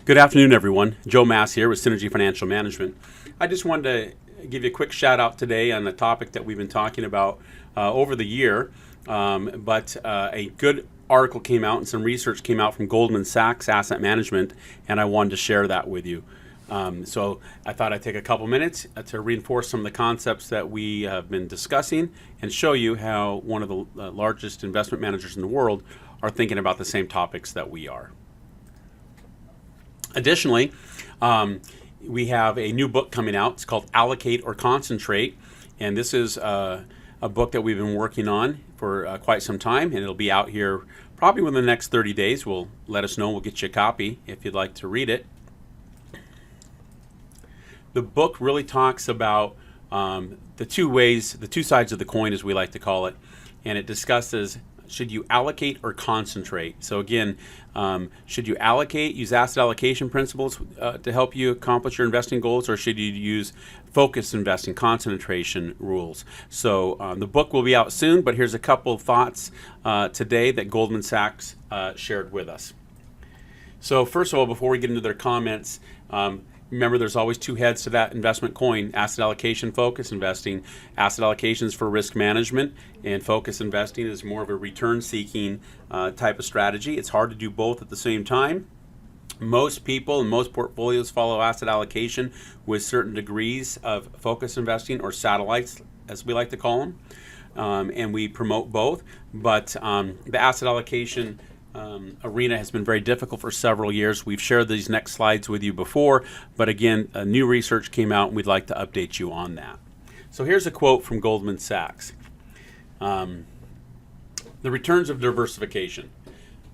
Good afternoon, everyone. Joe Mass here with Synergy Financial Management. I just wanted to give you a quick shout out today on a topic that we've been talking about over the year, but a good article came out and some research came out from Goldman Sachs Asset Management, and I wanted to share that with you. So I thought I'd take a couple minutes to reinforce some of the concepts that we have been discussing and show you how one of the largest investment managers in the world are thinking about the same topics that we are. Additionally, we have a new book coming out. It's called Allocate or Concentrate, and this is a book that we've been working on for quite some time, and it'll be out here probably within the next 30 days. We'll let us know. We'll get you a copy if you'd like to read it. The book really talks about the two sides of the coin, as we like to call it, and it discusses, should you allocate or concentrate? So again, should you allocate, use asset allocation principles to help you accomplish your investing goals, or should you use focused investing, concentration rules? So the book will be out soon, but here's a couple of thoughts today that Goldman Sachs shared with us. So first of all, before we get into their comments, remember, there's always two heads to that investment coin: asset allocation, focus investing. Asset allocation is for risk management, and focus investing is more of a return-seeking type of strategy. It's hard to do both at the same time. Most people and most portfolios follow asset allocation with certain degrees of focus investing, or satellites, as we like to call them, and we promote both. But the asset allocation arena has been very difficult for several years. We've shared these next slides with you before, but again, new research came out and we'd like to update you on that. So here's a quote from Goldman Sachs. The returns of diversification.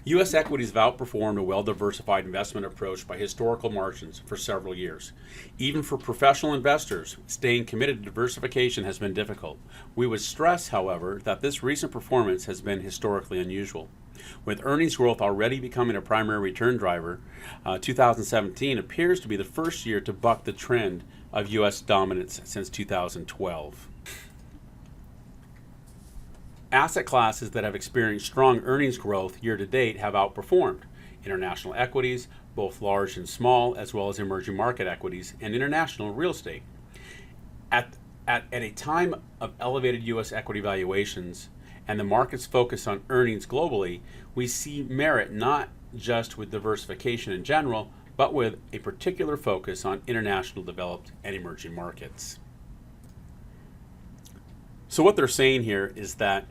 U.S. equities have outperformed a well-diversified investment approach by historical margins for several years. Even for professional investors, staying committed to diversification has been difficult. We would stress, however, that this recent performance has been historically unusual. With earnings growth already becoming a primary return driver, 2017 appears to be the first year to buck the trend of U.S. dominance since 2012. Asset classes that have experienced strong earnings growth year to date have outperformed: international equities, both large and small, as well as emerging market equities and international real estate. At a time of elevated U.S. equity valuations and the market's focus on earnings globally, we see merit not just with diversification in general, but with a particular focus on international developed and emerging markets. So what they're saying here is that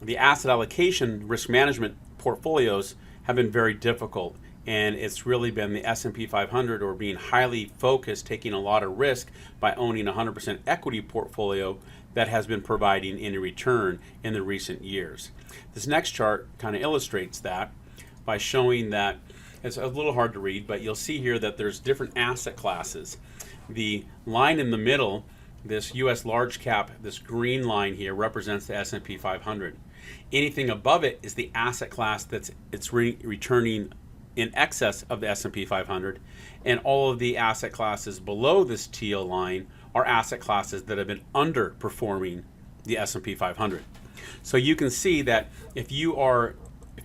the asset allocation risk management portfolios have been very difficult, and it's really been the S&P 500, or being highly focused, taking a lot of risk by owning a 100% equity portfolio, that has been providing any return in the recent years. This next chart kind of illustrates that by showing that it's a little hard to read, but you'll see here that there's different asset classes. The line in the middle, this U.S. large cap, this green line here, represents the S&P 500. Anything above it is the asset class that's returning in excess of the S&P 500, and all of the asset classes below this teal line are asset classes that have been underperforming the S&P 500. So you can see that if you are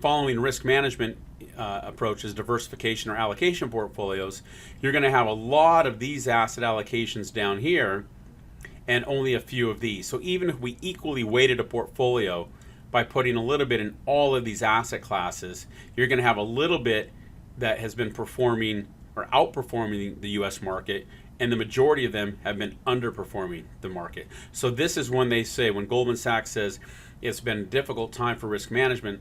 following risk management approaches, diversification or allocation portfolios, you're going to have a lot of these asset allocations down here and only a few of these. So even if we equally weighted a portfolio by putting a little bit in all of these asset classes, you're going to have a little bit that has been performing or outperforming the U.S. market, and the majority of them have been underperforming the market. So this is when they say, when Goldman Sachs says it's been a difficult time for risk management,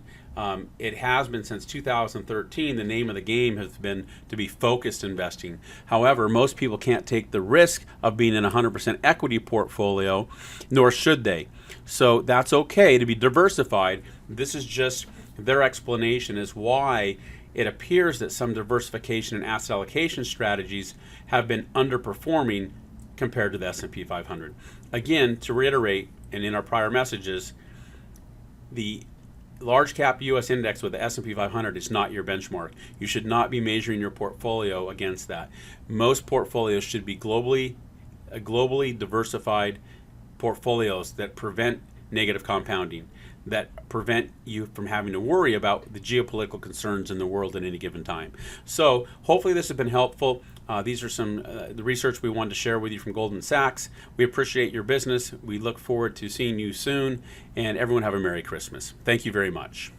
it has been since 2013. The name of the game has been to be focused investing. However, most people can't take the risk of being in a 100% equity portfolio, nor should they. So that's okay to be diversified. This is just their explanation as why it appears that some diversification and asset allocation strategies have been underperforming compared to the S&P 500. Again, to reiterate, and in our prior messages, the large cap U.S. index with the S&P 500 is not your benchmark. You should not be measuring your portfolio against that. Most portfolios should be globally diversified portfolios that prevent negative compounding. that prevent you from having to worry about the geopolitical concerns in the world at any given time. So hopefully this has been helpful. These are some the research we wanted to share with you from Goldman Sachs. We appreciate your business. We look forward to seeing you soon, and everyone have a Merry Christmas. Thank you very much.